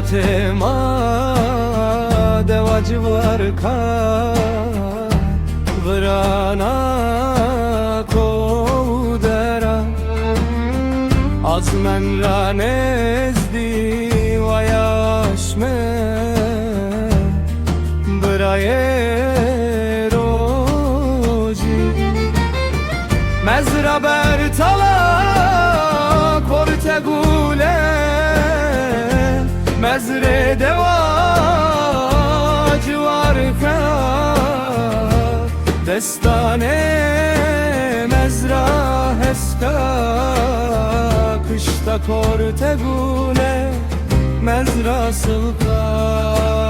ولات ما دوجوار کا ورانا کودرا از من را نزدی و یاشمه برای روزی مزرا بر طلا کرت گوله مزر دوا جوار کرد دستان مزرا هستا کشتا کرت گوله مزرا سلطان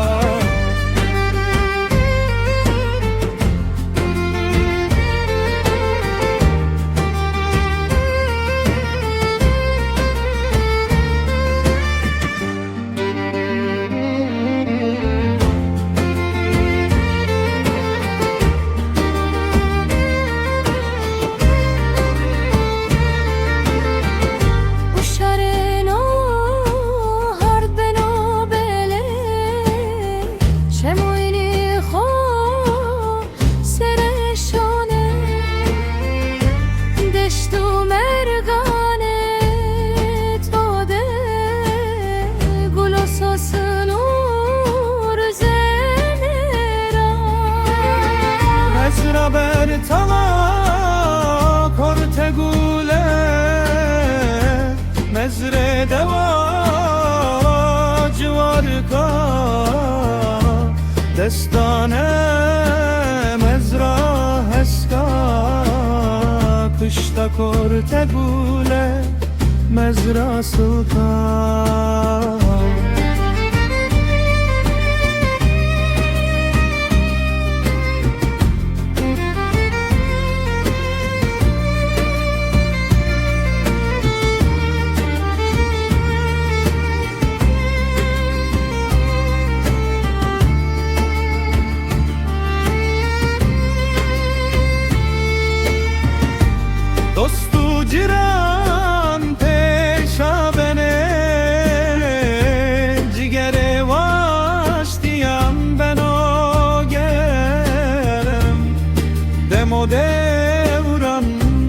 بر تما کرت گوله مزر دوا جوار کا دستان مزرا هستا کشتا کرت گوله مزرا سلطان دوستو جیران پیشا بنه جگر واشتیم بنو گرم دمو دوران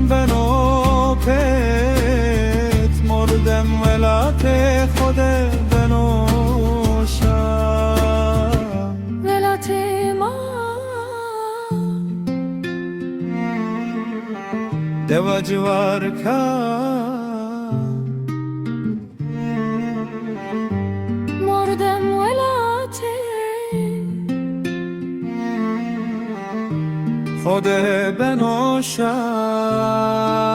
بنو پیت مردم ولات خود بنوشم ولات ما دوا جوار کا مردم ولاته خود بنوشم